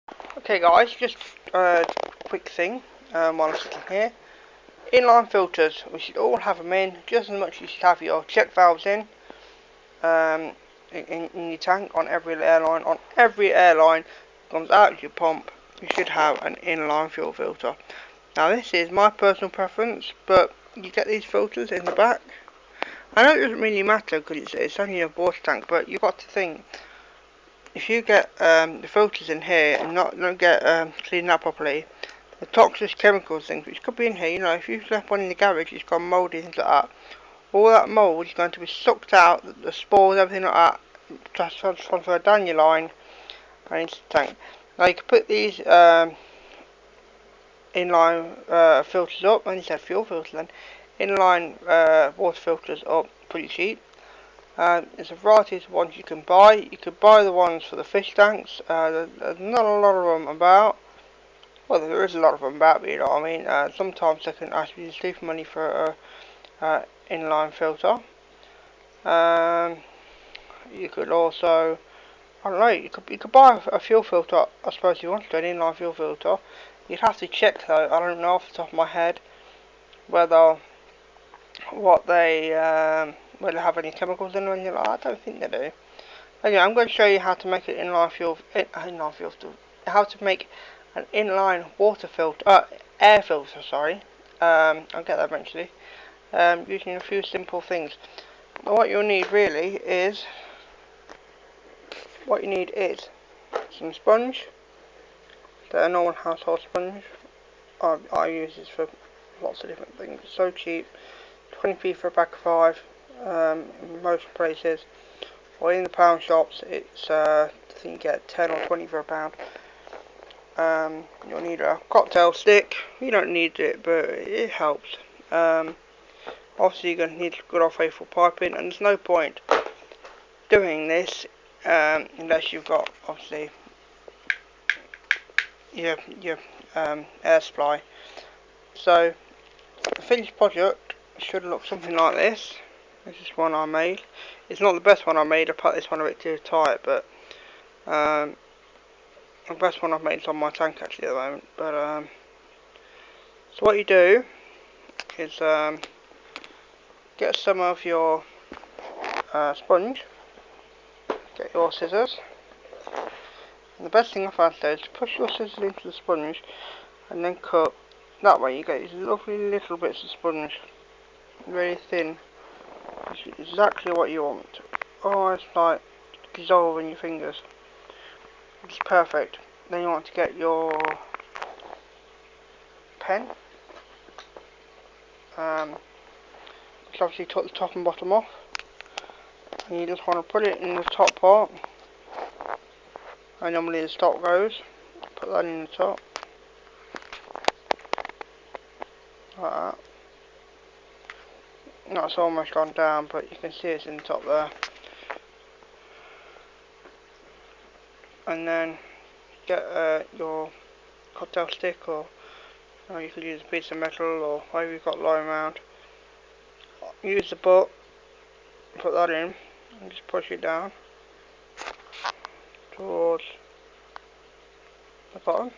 Okay guys, just a quick thing while I'm sitting here. Inline filters, we should all have them in, just as much as you should have your check valves in your tank on every airline. On every airline that comes out of your pump, you should have an inline fuel filter. Now this is my personal preference, but you get these filters in the back. I know it doesn't really matter because it's only a water tank, but you've got to think, if you get the filters in here and don't get cleaned up properly, the toxic chemicals things which could be in here, you know, if you've left one in the garage, it's gone mouldy, things like that, all that mould is going to be sucked out, the spores, everything like that, transferred down your line and into the tank. Now you can put these inline filters up, and you said fuel filters then, inline water filters up pretty cheap. There's a variety of ones you can buy. You could buy the ones for the fish tanks. There's not a lot of them about. Well, there is a lot of them about, but you know what I mean. Sometimes they can ask you to leave money for a inline filter. You could also, I don't know, you could buy a fuel filter. I suppose you wanted an inline fuel filter. You'd have to check though. I don't know off the top of my head whether whether they have any chemicals in them or anything like that. I don't think they do. Anyway, I'm going to show you how to make an how to make an inline water filter, air filter, sorry. I'll get that eventually. Using a few simple things. But what you'll need really is, some sponge. The normal household sponge. I use this for lots of different things. It's so cheap. 20p for a pack of 5. In most places. Or in the pound shops, it's I think you get 10 or 20 for a pound. You'll need a cocktail stick. You don't need it, but it helps. Obviously, you're going to need good old faithful piping, and there's no point doing this unless you've got obviously your air supply. So the finished project should look something like this. This is one I made. It's not the best one I made. I put this one a bit too tight, but the best one I've made is on my tank actually at the moment. But so what you do is get some of your sponge, get your scissors, and the best thing I found to do is to push your scissors into the sponge and then cut. That way you get these lovely little bits of sponge, really thin. It's exactly what you want. Oh, it's like dissolving your fingers. It's perfect. Then you want to get your pen. Just obviously took the top and bottom off. And you just want to put it in the top part. And normally the stop goes. Put that in the top. Like that. That's almost gone down, but you can see it's in the top there. And then get your cocktail stick, or you could use a piece of metal or whatever you've got lying around. Use the butt, put that in, and just push it down towards the bottom.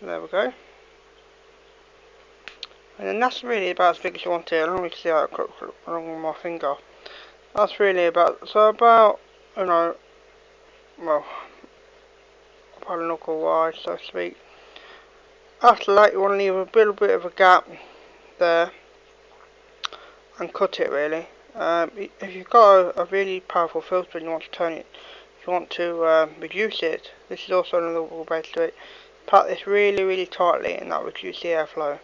There we go. And then that's really about as big as you want it. I don't really see how it cuts along with my finger. That's really about, so about, you know, well, about a knuckle wide, so to speak. After that, you want to leave a little bit of a gap there and cut it really. If you've got a really powerful filter and you want to turn it, if you want to reduce it, this is also another way to do it. Pat this really tightly and that will reduce the airflow.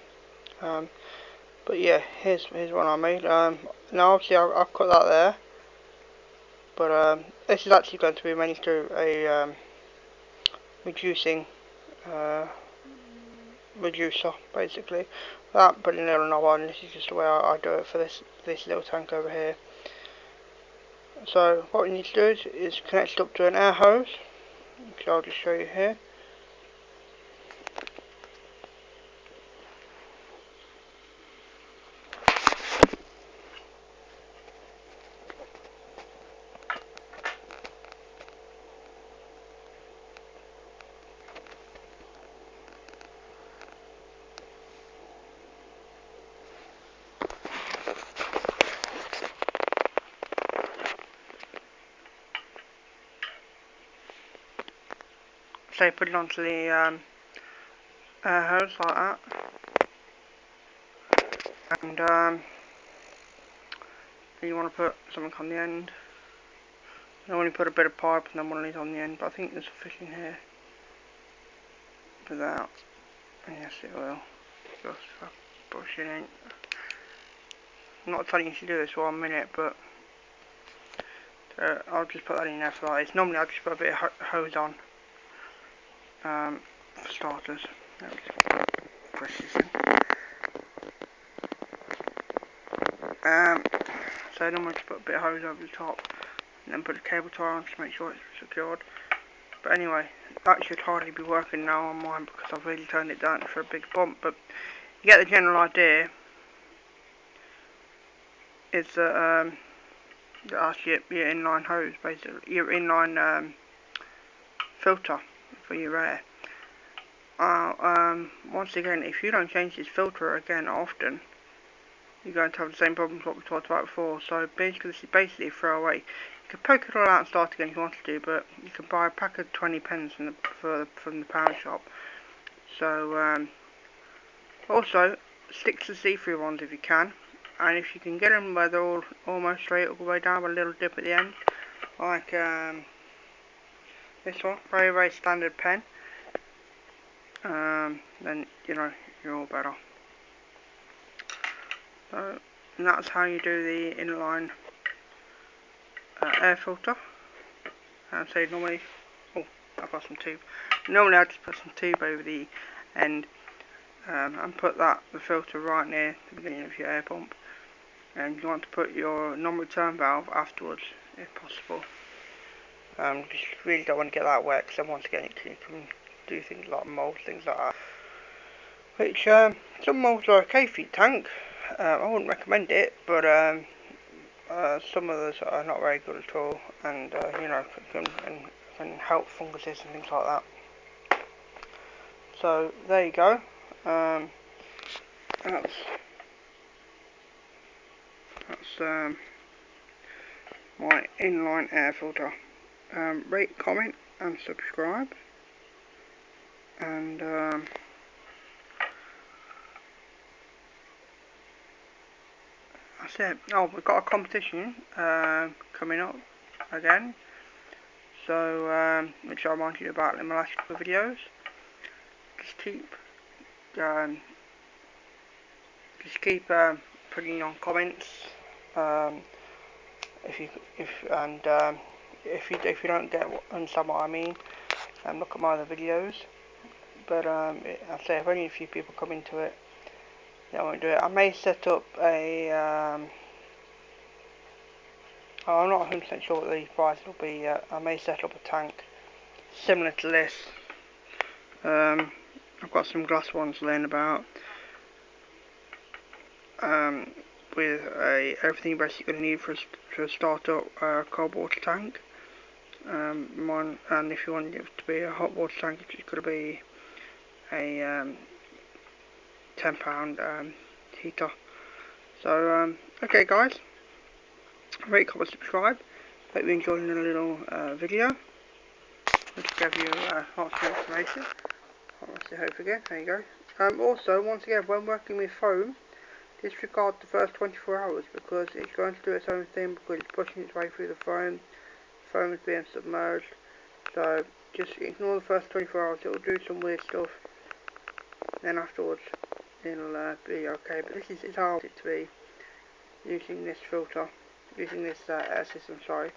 But yeah, here's one I made. Now obviously I've cut that there, but this is actually going to be running through a reducing reducer basically. That putting a little knob on. This is just the way I do it for this little tank over here. So what we need to do is connect it up to an air hose, which I'll just show you here. say put it onto the air hose like that, and then you want to put something on the end. I only put a bit of pipe and then one of these on the end, but I think there's a fish in here without, and yes it will, just push it in. I'm not telling you to do this 1 minute, but I'll just put that in there for that. It's normally I'll just put a bit of hose on for starters. Push this in. So normally just put a bit of hose over the top and then put a cable tie on to make sure it's secured. But anyway, that should hardly be working now on mine because I've really turned it down for a big bump, but you get the general idea. It's that's your inline hose, basically, your inline filter for your air. Once again, if you don't change this filter again often, you're going to have the same problems what we talked about before. So basically, this is basically a throwaway. You can poke it all out and start again if you want to, but you can buy a pack of 20 pence from the pound shop. So also stick to the see-through ones if you can. And if you can get them where they're all almost straight all the way down with a little dip at the end, like this one, very very standard pen, then you know you're all better. So, and that's how you do the inline air filter. And so normally, oh, I've got some tube. Normally I just put some tube over the end and put the filter right near the beginning of your air pump. And you want to put your non-return valve afterwards, if possible. Because you really don't want to get that wet, because then once again you can do things like mould, things like that. Which, some moulds are okay for your tank. I wouldn't recommend it, but some others are not very good at all, and you know, can help funguses and things like that. So there you go. That's my inline air filter. Rate, comment and subscribe, and that's it. Oh, we've got a competition coming up again, so which I reminded you about in my last couple of videos. Just keep putting on comments if you don't understand what I mean, look at my other videos. But I say if only a few people come into it, then I won't do it. I may set up a I'm not 100% sure what the price will be yet. I may set up a tank similar to this. I've got some glass ones laying about with everything basically going to need for a start up cold water tank. And if you want it to be a hot water tank, it's going to be a £10 heater. So okay guys, rate, comment, subscribe. Hope you enjoyed the little video which gave you lots of information. Let's see, hope again. There you go. Also, once again, when working with foam, disregard the first 24 hours because it's going to do its own thing because it's pushing its way through the foam. The foam is being submerged. So just ignore the first 24 hours. It will do some weird stuff. Then afterwards, it'll be okay. But this is how I want it to be. Using this filter, using this air system. Sorry,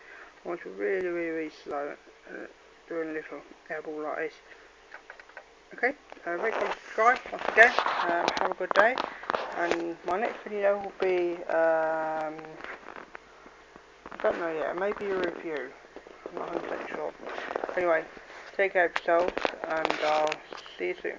I want to really, really, really slow. Doing a little airball like this. Okay, rate, comment, subscribe once again. Have a good day, and my next video will be I don't know yet, maybe a review. I'm not 100% sure. Anyway, take care of yourselves, and I'll see you soon.